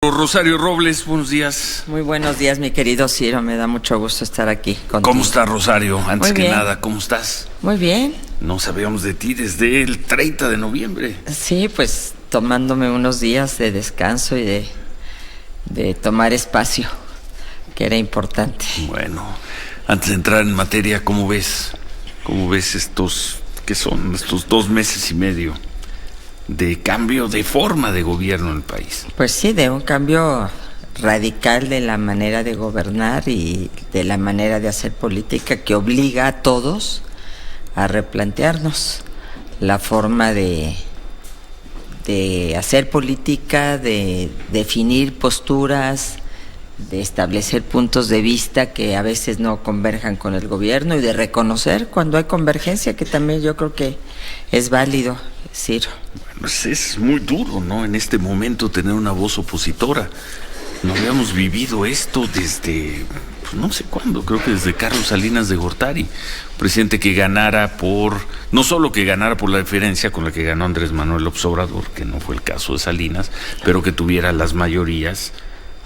Rosario Robles, buenos días. Muy buenos días, mi querido Ciro, me da mucho gusto estar aquí contigo. ¿Cómo estás, Rosario? Antes Muy que bien. nada, ¿cómo estás? Muy bien. No sabíamos de ti desde el 30 de noviembre. Sí, pues tomándome unos días de descanso y de tomar espacio, que era importante. Bueno, antes de entrar en materia, ¿cómo ves? ¿Cómo ves qué son estos 2 meses y medio de cambio de forma de gobierno en el país? Pues sí, de un cambio radical de la manera de gobernar y de la manera de hacer política que obliga a todos a replantearnos la forma de hacer política, de definir posturas, de establecer puntos de vista que a veces no converjan con el gobierno y de reconocer cuando hay convergencia, que también yo creo que es válido, Ciro. Pues es muy duro, ¿no? En este momento tener una voz opositora. No habíamos vivido esto desde, pues no sé cuándo, creo que desde Carlos Salinas de Gortari, presidente que ganara no solo que ganara por la diferencia con la que ganó Andrés Manuel López Obrador, que no fue el caso de Salinas, pero que tuviera las mayorías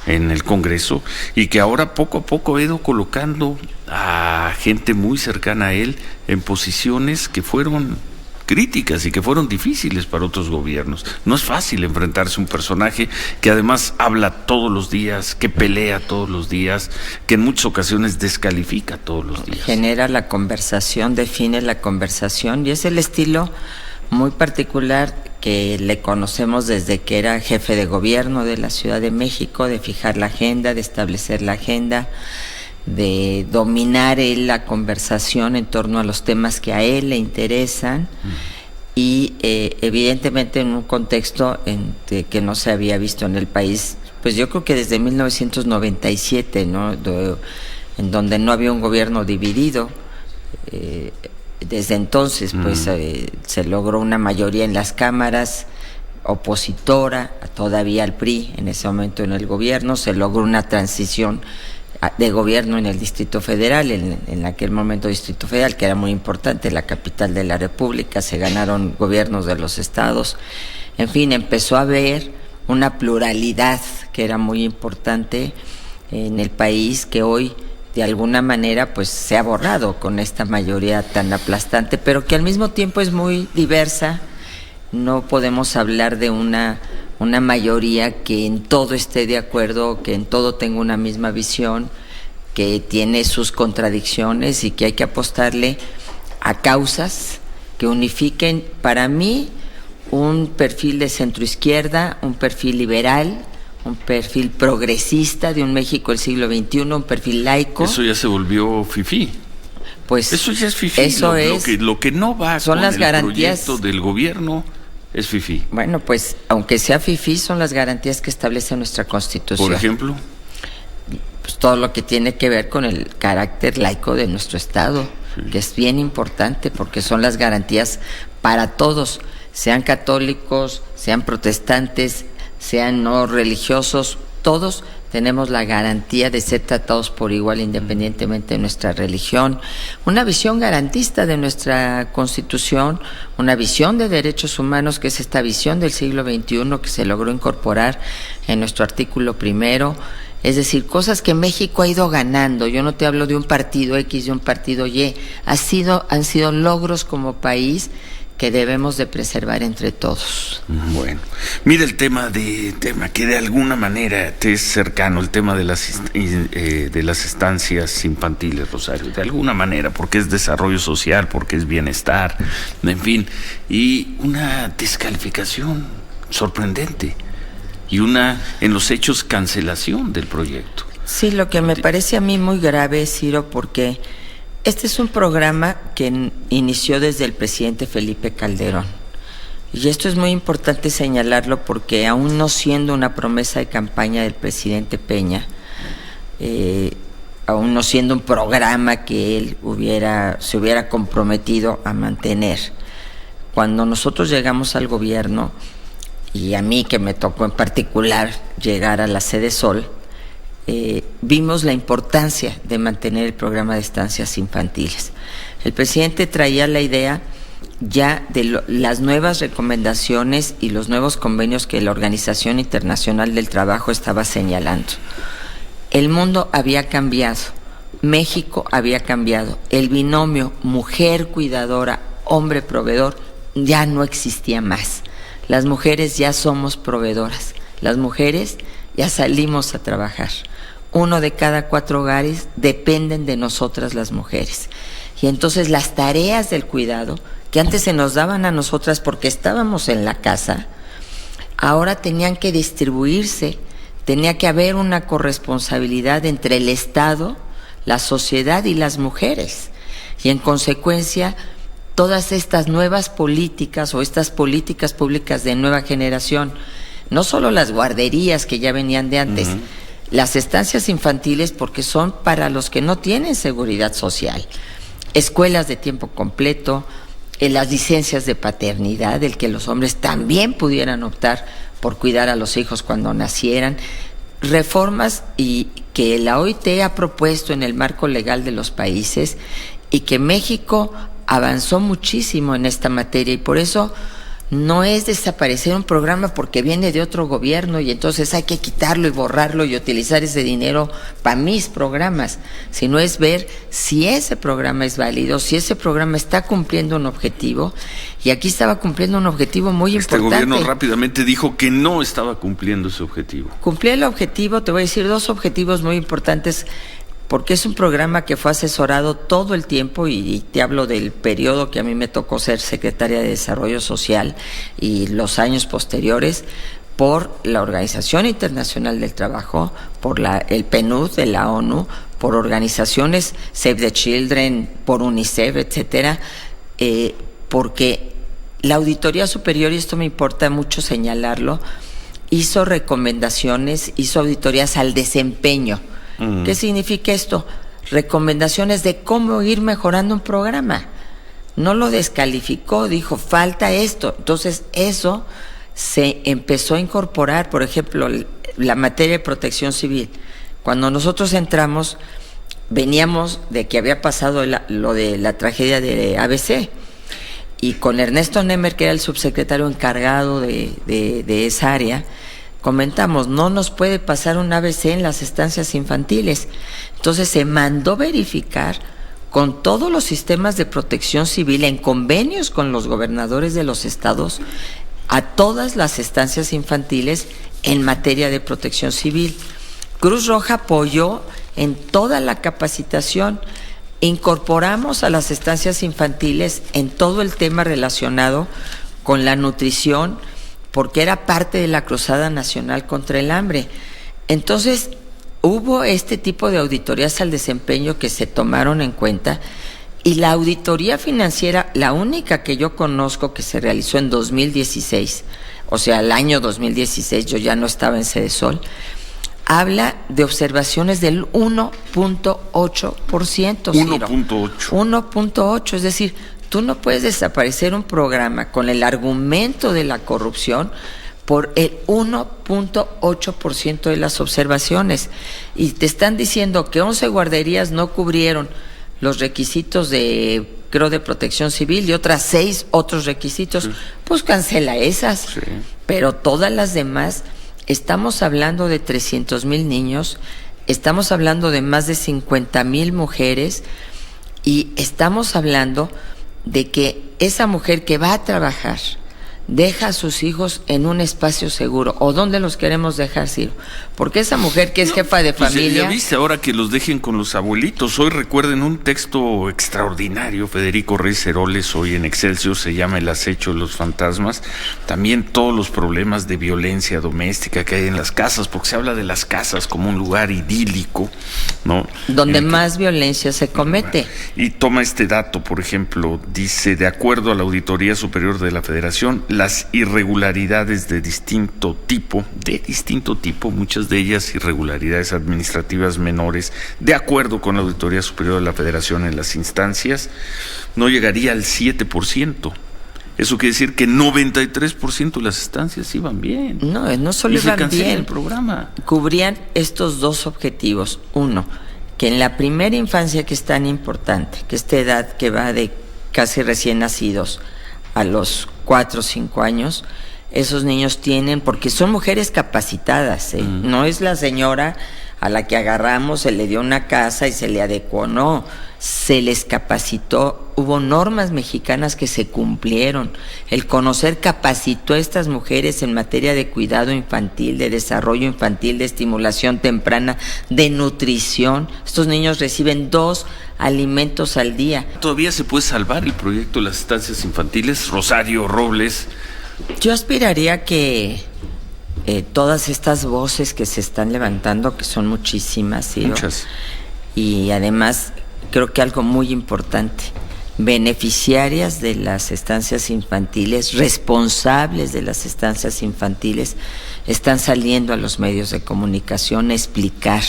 en el Congreso y que ahora poco a poco ha ido colocando a gente muy cercana a él en posiciones que fueron críticas y que fueron difíciles para otros gobiernos. No es fácil enfrentarse a un personaje que además habla todos los días, que pelea todos los días, que en muchas ocasiones descalifica todos los días. Genera la conversación, define la conversación y es el estilo muy particular que le conocemos desde que era jefe de gobierno de la Ciudad de México, de fijar la agenda, de establecer la agenda, de dominar él la conversación en torno a los temas que a él le interesan y evidentemente en un contexto que no se había visto en el país, pues yo creo que desde 1997, ¿no? En donde no había un gobierno dividido. Desde entonces pues se logró una mayoría en las cámaras opositora todavía al PRI en ese momento en el gobierno, se logró una transición de gobierno en el Distrito Federal, en aquel momento Distrito Federal, que era muy importante, la capital de la República, se ganaron gobiernos de los estados, en fin, empezó a haber una pluralidad que era muy importante en el país, que hoy de alguna manera pues se ha borrado con esta mayoría tan aplastante, pero que al mismo tiempo es muy diversa. No podemos hablar de una mayoría que en todo esté de acuerdo, que en todo tenga una misma visión, que tiene sus contradicciones y que hay que apostarle a causas que unifiquen, para mí, un perfil de centroizquierda, un perfil liberal, un perfil progresista de un México del siglo XXI, un perfil laico. Eso ya se volvió fifí. Pues eso ya es fifí. Eso lo que no va son con las el garantías proyecto del gobierno es fifí. Bueno, pues aunque sea fifí, son las garantías que establece nuestra Constitución. Por ejemplo, pues todo lo que tiene que ver con el carácter laico de nuestro Estado, sí, que es bien importante porque son las garantías para todos, sean católicos, sean protestantes, sean no religiosos, todos tenemos la garantía de ser tratados por igual independientemente de nuestra religión, una visión garantista de nuestra Constitución, una visión de derechos humanos que es esta visión del siglo XXI que se logró incorporar en nuestro artículo 1, es decir, cosas que México ha ido ganando. Yo no te hablo de un partido X, de un partido Y, han sido logros como país que debemos de preservar entre todos. Bueno, mira el tema que de alguna manera te es cercano, el tema de las estancias infantiles, Rosario, de alguna manera, porque es desarrollo social, porque es bienestar, en fin, y una descalificación sorprendente y en los hechos cancelación del proyecto. Sí, lo que me parece a mí muy grave, Ciro, porque este es un programa que inició desde el presidente Felipe Calderón. Y esto es muy importante señalarlo porque aún no siendo una promesa de campaña del presidente Peña, aún no siendo un programa que él se hubiera comprometido a mantener, cuando nosotros llegamos al gobierno, y a mí que me tocó en particular llegar a la Sede Sol, vimos la importancia de mantener el programa de estancias infantiles. El presidente traía la idea ya de las nuevas recomendaciones y los nuevos convenios que la Organización Internacional del Trabajo estaba señalando. El mundo había cambiado, México había cambiado, el binomio mujer cuidadora, hombre proveedor ya no existía más. Las mujeres ya somos proveedoras, las mujeres ya salimos a trabajar. 1 de cada 4 hogares dependen de nosotras las mujeres. Y entonces las tareas del cuidado, que antes se nos daban a nosotras porque estábamos en la casa, ahora tenían que distribuirse, tenía que haber una corresponsabilidad entre el Estado, la sociedad y las mujeres. Y en consecuencia, todas estas nuevas políticas o estas políticas públicas de nueva generación, no solo las guarderías que ya venían de antes, las estancias infantiles porque son para los que no tienen seguridad social, escuelas de tiempo completo, las licencias de paternidad, el que los hombres también pudieran optar por cuidar a los hijos cuando nacieran, reformas y que la OIT ha propuesto en el marco legal de los países y que México avanzó muchísimo en esta materia y por eso no es desaparecer un programa porque viene de otro gobierno y entonces hay que quitarlo y borrarlo y utilizar ese dinero para mis programas, sino es ver si ese programa es válido, si ese programa está cumpliendo un objetivo, y aquí estaba cumpliendo un objetivo muy importante. Este gobierno rápidamente dijo que no estaba cumpliendo ese objetivo. Cumplía el objetivo, te voy a decir 2 objetivos muy importantes, porque es un programa que fue asesorado todo el tiempo y te hablo del periodo que a mí me tocó ser secretaria de Desarrollo Social y los años posteriores por la Organización Internacional del Trabajo, por el PNUD de la ONU, por organizaciones Save the Children, por UNICEF, etcétera, porque la Auditoría Superior, y esto me importa mucho señalarlo, hizo recomendaciones, hizo auditorías al desempeño. ¿Qué significa esto? Recomendaciones de cómo ir mejorando un programa. No lo descalificó, dijo, falta esto. Entonces, eso se empezó a incorporar, por ejemplo, la materia de protección civil. Cuando nosotros entramos, veníamos de que había pasado lo de la tragedia de ABC. Y con Ernesto Nemer, que era el subsecretario encargado de esa área, comentamos, no nos puede pasar un ABC en las estancias infantiles. Entonces se mandó verificar con todos los sistemas de protección civil en convenios con los gobernadores de los estados a todas las estancias infantiles en materia de protección civil. Cruz Roja apoyó en toda la capacitación. Incorporamos a las estancias infantiles en todo el tema relacionado con la nutrición, porque era parte de la Cruzada Nacional contra el Hambre. Entonces, hubo este tipo de auditorías al desempeño que se tomaron en cuenta, y la auditoría financiera, la única que yo conozco que se realizó en 2016, o sea, el año 2016, yo ya no estaba en Sedesol, habla de observaciones del 1.8%. 1.8, es decir, tú no puedes desaparecer un programa con el argumento de la corrupción por el 1.8% de las observaciones. Y te están diciendo que 11 guarderías no cubrieron los requisitos de protección civil y otras 6 otros requisitos. Sí. Pues cancela esas. Sí. Pero todas las demás, estamos hablando de 300,000 niños, estamos hablando de más de 50,000 mujeres y estamos hablando de que esa mujer que va a trabajar deja a sus hijos en un espacio seguro. ¿O dónde los queremos dejar, Ciro? Porque esa mujer que es jefa de familia... Ya viste ahora que los dejen con los abuelitos. Hoy recuerden un texto extraordinario, Federico Reyes Heroles, hoy en Excelsior, se llama El acecho de los fantasmas. También todos los problemas de violencia doméstica que hay en las casas, porque se habla de las casas como un lugar idílico, ¿no? Donde más violencia se comete. Y toma este dato, por ejemplo, dice, de acuerdo a la Auditoría Superior de la Federación, las irregularidades de distinto tipo, muchas de ellas irregularidades administrativas menores, de acuerdo con la Auditoría Superior de la Federación en las instancias, no llegaría al 7%. Eso quiere decir que 93% de las estancias iban bien. No solo iban bien, el programa. Cubrían estos 2 objetivos. Uno, que en la primera infancia, que es tan importante, que esta edad que va de casi recién nacidos a los 4 o 5 años, esos niños tienen, porque son mujeres capacitadas, no es la señora a la que agarramos, se le dio una casa y se le adecuó, no, se les capacitó, hubo normas mexicanas que se cumplieron, el conocer capacitó a estas mujeres en materia de cuidado infantil, de desarrollo infantil, de estimulación temprana, de nutrición. Estos niños reciben 2 alimentos al día. ¿Todavía se puede salvar el proyecto de las estancias infantiles? Rosario Robles. Yo aspiraría que todas estas voces que se están levantando, que son muchísimas, ¿sí? Muchas. Y además creo que algo muy importante, beneficiarias de las estancias infantiles, responsables de las estancias infantiles, están saliendo a los medios de comunicación a explicar,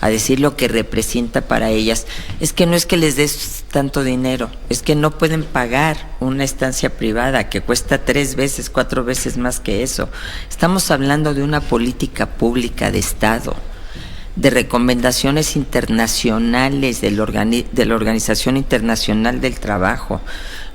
a decir lo que representa para ellas. Es que no es que les des tanto dinero, es que no pueden pagar una estancia privada que cuesta 3 veces, 4 veces más que eso. Estamos hablando de una política pública de Estado, de recomendaciones internacionales de la Organización Internacional del Trabajo.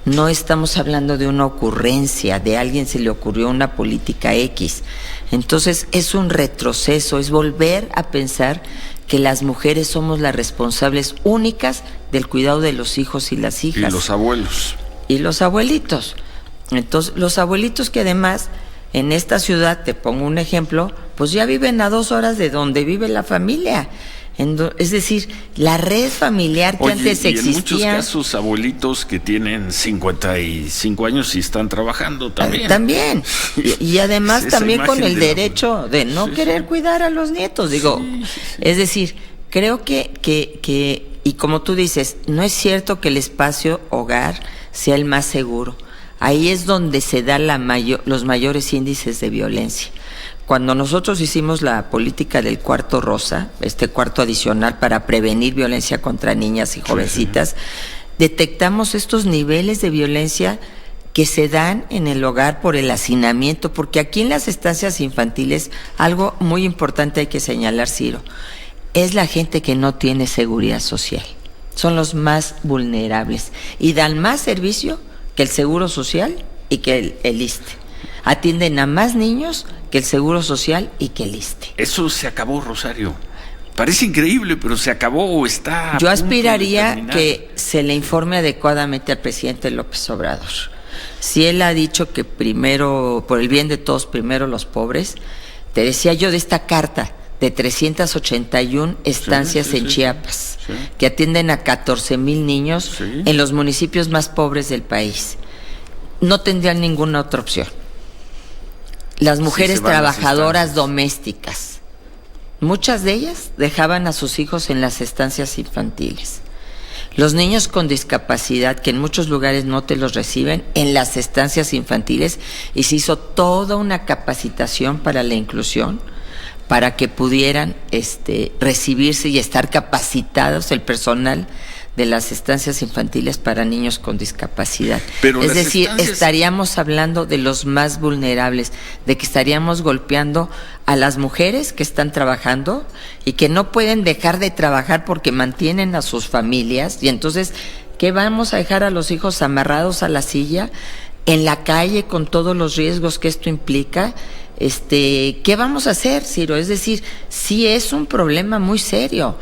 No estamos hablando de una ocurrencia, de alguien se le ocurrió una política X. Entonces es un retroceso, es volver a pensar que las mujeres somos las responsables únicas del cuidado de los hijos y las hijas. Y los abuelos. Y los abuelitos. Entonces, los abuelitos que además en esta ciudad, te pongo un ejemplo, pues ya viven a 2 horas de donde vive la familia. Es decir, la red familiar que antes existía. En muchos casos, abuelitos que tienen 55 años y están trabajando también. También. Y además también con el derecho de no querer cuidar a los nietos. Digo, es decir, creo que, y como tú dices, no es cierto que el espacio hogar sea el más seguro. Ahí es donde se da los mayores índices de violencia. Cuando nosotros hicimos la política del cuarto rosa, este cuarto adicional para prevenir violencia contra niñas y jovencitas, detectamos estos niveles de violencia que se dan en el hogar por el hacinamiento, porque aquí en las estancias infantiles, algo muy importante hay que señalar, Ciro, es la gente que no tiene seguridad social. Son los más vulnerables y dan más servicio que el Seguro Social y que el ISSSTE. Atienden a más niños que el Seguro Social y que el ISSSTE. Eso se acabó, Rosario. Parece increíble, pero se acabó o está... Yo aspiraría que se le informe adecuadamente al presidente López Obrador. Si él ha dicho que primero, por el bien de todos, primero los pobres, te decía yo de esta carta de 381 estancias en Chiapas, que atienden a 14,000 niños en los municipios más pobres del país. No tendrían ninguna otra opción. Las mujeres trabajadoras domésticas, muchas de ellas dejaban a sus hijos en las estancias infantiles. Los niños con discapacidad, que en muchos lugares no te los reciben, en las estancias infantiles, y se hizo toda una capacitación para la inclusión, para que pudieran recibirse y estar capacitados el personal de las estancias infantiles para niños con discapacidad. Pero es decir, estaríamos hablando de los más vulnerables, de que estaríamos golpeando a las mujeres que están trabajando y que no pueden dejar de trabajar porque mantienen a sus familias, y entonces, ¿qué vamos a dejar a los hijos amarrados a la silla en la calle con todos los riesgos que esto implica? ¿Qué vamos a hacer, Ciro? Es decir, sí es un problema muy serio.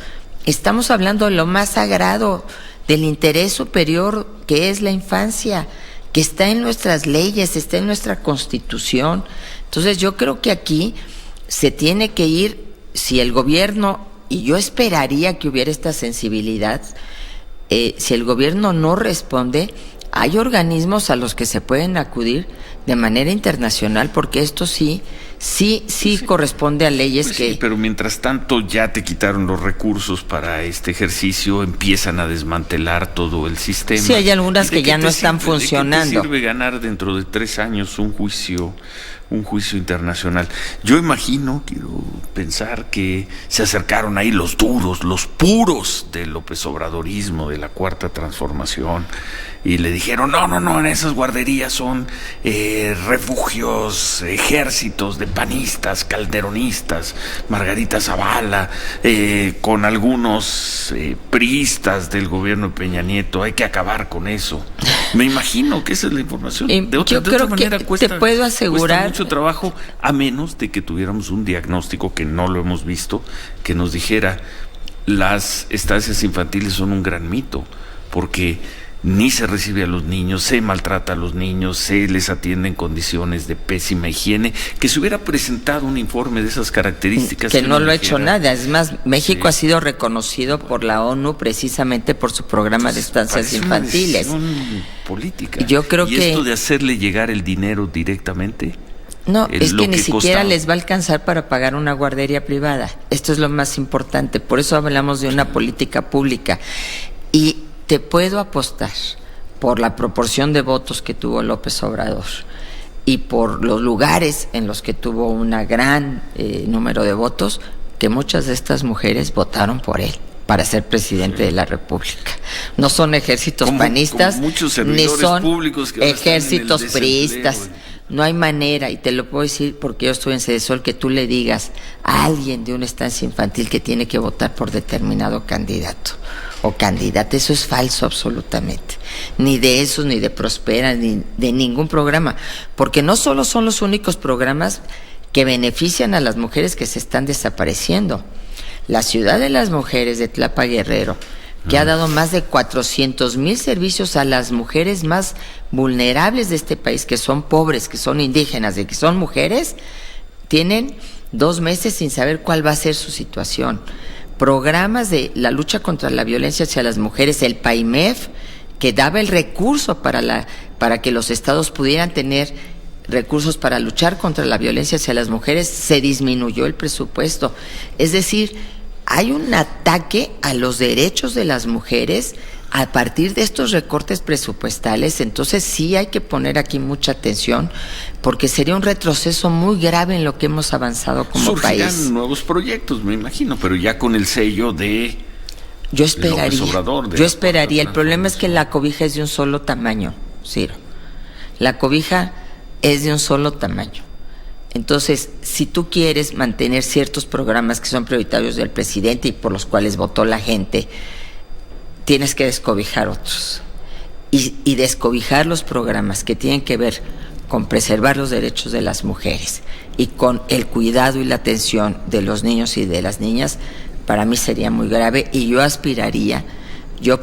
Estamos hablando de lo más sagrado, del interés superior que es la infancia, que está en nuestras leyes, está en nuestra Constitución. Entonces yo creo que aquí se tiene que ir, si el gobierno, y yo esperaría que hubiera esta sensibilidad, si el gobierno no responde, hay organismos a los que se pueden acudir de manera internacional, porque esto sí corresponde a leyes pues que... Sí, pero mientras tanto ya te quitaron los recursos para este ejercicio, empiezan a desmantelar todo el sistema. Sí, hay algunas que ya no están funcionando. ¿De qué te sirve ganar dentro de 3 años un juicio internacional? Yo imagino, quiero pensar que se acercaron ahí los duros, los puros del López Obradorismo, de la Cuarta Transformación, y le dijeron, no, en esas guarderías son refugios, ejércitos de panistas, calderonistas, Margarita Zavala, con algunos priistas del gobierno de Peña Nieto. Hay que acabar con eso. Me imagino que esa es la información. De otra manera te puedo asegurar, cuesta mucho trabajo, a menos de que tuviéramos un diagnóstico, que no lo hemos visto, que nos dijera: las estancias infantiles son un gran mito, porque ni se recibe a los niños, se maltrata a los niños, se les atiende en condiciones de pésima higiene. Que se hubiera presentado un informe de esas características. Que no lo ha hecho nada. Es más, México ha sido reconocido por la ONU precisamente por su programa de estancias infantiles. Política. Yo creo que esto de hacerle llegar el dinero directamente. No, es que ni siquiera les va a alcanzar para pagar una guardería privada. Esto es lo más importante. Por eso hablamos de una política pública. Y te puedo apostar, por la proporción de votos que tuvo López Obrador y por los lugares en los que tuvo una gran número de votos, que muchas de estas mujeres votaron por él para ser presidente de la República. No son ejércitos panistas, ni son ejércitos priistas. No hay manera, y te lo puedo decir porque yo estoy en Cedesol, que tú le digas a alguien de una estancia infantil que tiene que votar por determinado candidato o candidata. Eso es falso absolutamente. Ni de esos, ni de Prospera, ni de ningún programa. Porque no solo son los únicos programas que benefician a las mujeres que se están desapareciendo. La Ciudad de las Mujeres de Tlapa Guerrero, que ha dado más de 400,000 servicios a las mujeres más vulnerables de este país, que son pobres, que son indígenas, de que son mujeres, tienen 2 meses sin saber cuál va a ser su situación. Programas de la lucha contra la violencia hacia las mujeres, el PAIMEF, que daba el recurso para que los estados pudieran tener recursos para luchar contra la violencia hacia las mujeres, se disminuyó el presupuesto. Es decir, hay un ataque a los derechos de las mujeres a partir de estos recortes presupuestales. Entonces sí hay que poner aquí mucha atención, porque sería un retroceso muy grave en lo que hemos avanzado como país. Surgirán nuevos proyectos, me imagino, pero ya con el sello de López Obrador. Yo esperaría. El problema es que la cobija es de un solo tamaño, Ciro. La cobija es de un solo tamaño. Entonces, si tú quieres mantener ciertos programas que son prioritarios del presidente y por los cuales votó la gente, tienes que descobijar otros. Y descobijar los programas que tienen que ver con preservar los derechos de las mujeres y con el cuidado y la atención de los niños y de las niñas, para mí sería muy grave. Y yo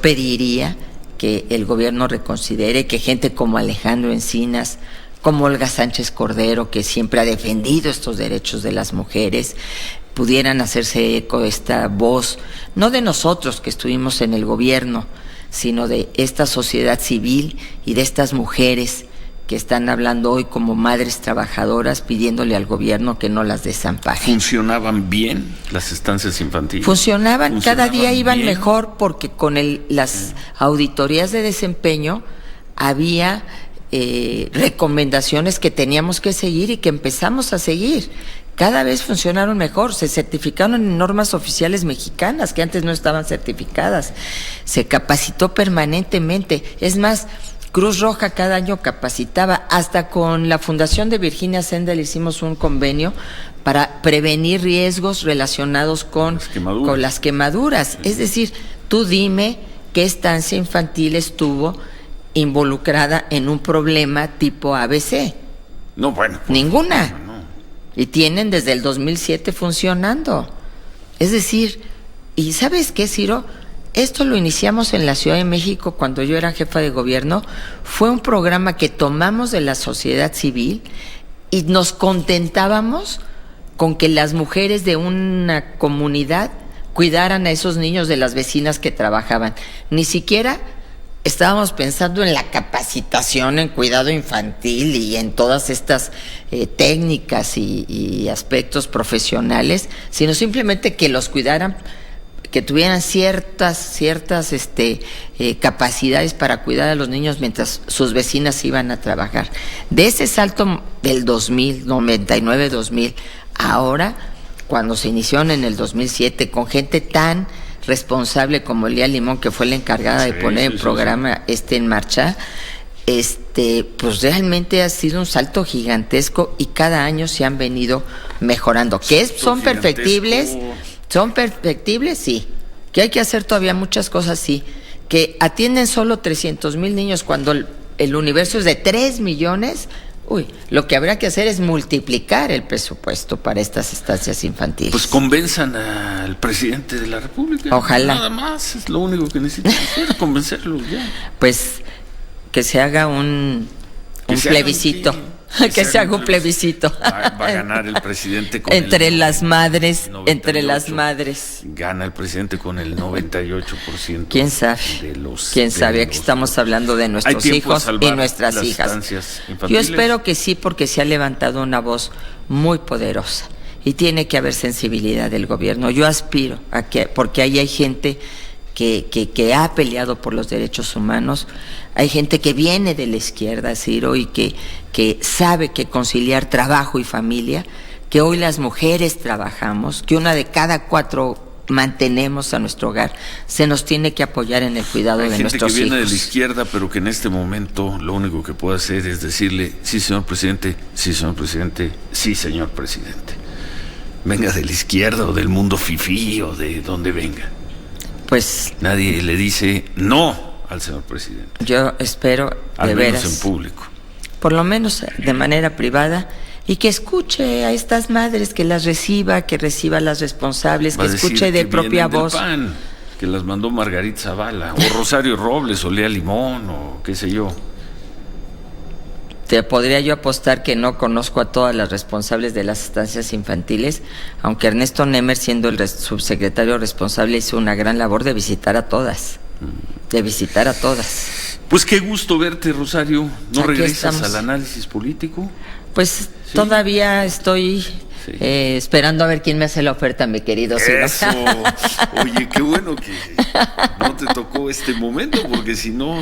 pediría que el gobierno reconsidere, que gente como Alejandro Encinas, como Olga Sánchez Cordero, que siempre ha defendido estos derechos de las mujeres, pudieran hacerse eco de esta voz, no de nosotros que estuvimos en el gobierno, sino de esta sociedad civil y de estas mujeres que están hablando hoy como madres trabajadoras, pidiéndole al gobierno que no las desampare. ¿Funcionaban bien las estancias infantiles? Funcionaban cada día iban bien, mejor, porque con las auditorías de desempeño había recomendaciones que teníamos que seguir y que empezamos a seguir. Cada vez funcionaron mejor, se certificaron en normas oficiales mexicanas que antes no estaban certificadas, se capacitó permanentemente. Es más, Cruz Roja cada año capacitaba. Hasta con la Fundación de Virginia Sendel hicimos un convenio para prevenir riesgos relacionados con las quemaduras. Es decir, tú dime qué estancia infantil estuvo involucrada en un problema tipo ABC. No, bueno. Ninguna. No. Y tienen desde el 2007 funcionando. Es decir, ¿y sabes qué, Ciro? Esto lo iniciamos en la Ciudad de México cuando yo era jefa de gobierno. Fue un programa que tomamos de la sociedad civil y nos contentábamos con que las mujeres de una comunidad cuidaran a esos niños de las vecinas que trabajaban. Ni siquiera estábamos pensando en la capacitación en cuidado infantil y en todas estas técnicas y aspectos profesionales, sino simplemente que los cuidaran, que tuvieran ciertas capacidades para cuidar a los niños mientras sus vecinas iban a trabajar. De ese salto del 2000, 99-2000, ahora, cuando se inició en el 2007, con gente tan responsable como Elía Limón, que fue la encargada de poner el programa en marcha, pues realmente ha sido un salto gigantesco y cada año se han venido mejorando. ¿Que son perfectibles? ¿Son perfectibles? Sí. ¿Que hay que hacer todavía muchas cosas? Sí. ¿Que atienden solo 300,000 niños cuando el universo es de 3 millones? Lo que habrá que hacer es multiplicar el presupuesto para estas estancias infantiles. Pues convenzan al presidente de la República. Ojalá. Nada más, es lo único que necesitan hacer, convencerlo ya. Pues que se haga un plebiscito. Que se haga un plebiscito. Va a ganar el presidente con entre las madres. Gana el presidente con el 98%. ¿Quién sabe? ¿Quién sabe? Aquí estamos hablando de nuestros hijos y nuestras hijas. Yo espero que sí, porque se ha levantado una voz muy poderosa y tiene que haber sensibilidad del gobierno. Yo aspiro a que, porque ahí hay gente que ha peleado por los derechos humanos, hay gente que viene de la izquierda, Ciro, y que sabe que conciliar trabajo y familia, que hoy las mujeres trabajamos, que 1 de cada 4 mantenemos a nuestro hogar, se nos tiene que apoyar en el cuidado de nuestros hijos. Hay gente que viene de la izquierda, pero que en este momento lo único que puede hacer es decirle, sí, señor presidente, sí, señor presidente, sí, señor presidente. Venga de la izquierda o del mundo fifí o de donde venga. Pues nadie le dice no al señor presidente. Yo espero, al menos en público. Por lo menos de manera privada, y que escuche a estas madres, que las reciba, que reciba a las responsables, que escuche de propia voz. PAN, que las mandó Margarita Zavala, o Rosario Robles, o Lea Limón, o qué sé yo. Te podría yo apostar que no conozco a todas las responsables de las estancias infantiles, aunque Ernesto Nemer, siendo el subsecretario responsable, hizo una gran labor de visitar a todas. Pues qué gusto verte, Rosario. ¿No Aquí regresas estamos. al análisis político? Pues ¿Sí? Todavía estoy esperando a ver quién me hace la oferta, mi querido Ciro. Eso. Oye, qué bueno que no te tocó este momento, porque si no,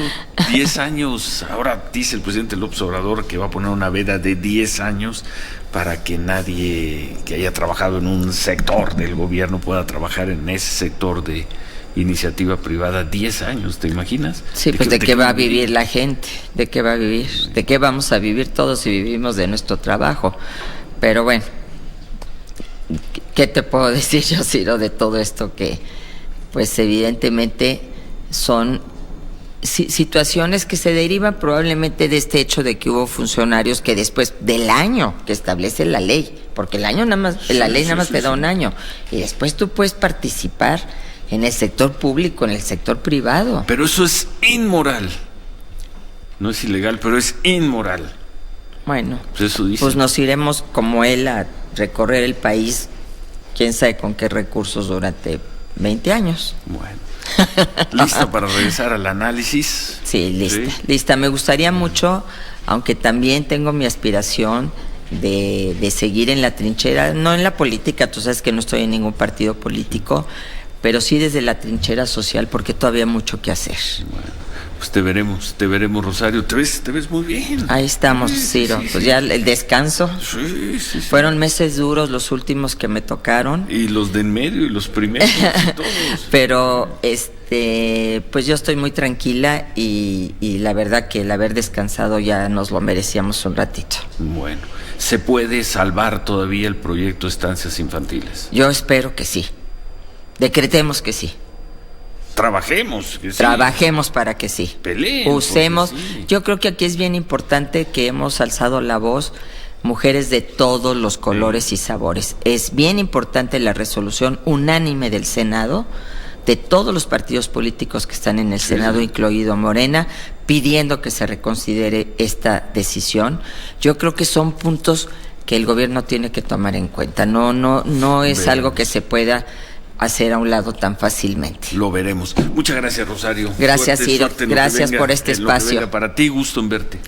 10 años, ahora dice el presidente López Obrador que va a poner una veda de 10 años para que nadie que haya trabajado en un sector del gobierno pueda trabajar en ese sector de iniciativa privada. 10 años, ¿te imaginas? Sí, pues ¿de qué va a vivir la gente? ¿De qué va a vivir? ¿De qué vamos a vivir todos si vivimos de nuestro trabajo? Pero bueno, ¿qué te puedo decir yo, Ciro, de todo esto que, pues evidentemente son situaciones que se derivan probablemente de este hecho de que hubo funcionarios que después del año que establece la ley, porque la ley nada más te da un año, y después tú puedes participar en el sector público, en el sector privado. Pero eso es inmoral. No es ilegal, pero es inmoral. Bueno, pues eso dice. Pues nos iremos como él a recorrer el país, quién sabe con qué recursos, durante 20 años. Bueno. ¿Lista para regresar al análisis? Sí, lista. Me gustaría mucho, aunque también tengo mi aspiración de seguir en la trinchera, no en la política, tú sabes que no estoy en ningún partido político, pero sí desde la trinchera social, porque todavía hay mucho que hacer. Bueno, pues te veremos, Rosario. Te ves muy bien. Ahí estamos, Ciro. Pues ya el descanso. Sí. Fueron meses duros los últimos que me tocaron. Y los de en medio y los primeros y todos. Pero pues yo estoy muy tranquila y la verdad que el haber descansado ya nos lo merecíamos un ratito. Bueno, ¿se puede salvar todavía el proyecto Estancias Infantiles? Yo espero que sí. Decretemos que sí. Trabajemos. Que sí. Trabajemos para que sí. Peleen. Usemos. Sí. Yo creo que aquí es bien importante que hemos alzado la voz, mujeres de todos los colores y sabores. Es bien importante la resolución unánime del Senado, de todos los partidos políticos que están en el Senado, incluido Morena, pidiendo que se reconsidere esta decisión. Yo creo que son puntos que el gobierno tiene que tomar en cuenta. No es algo que se pueda hacer a un lado tan fácilmente. Lo veremos. Muchas gracias, Rosario. Gracias, Ciro. Gracias por este espacio. Para ti, gusto en verte.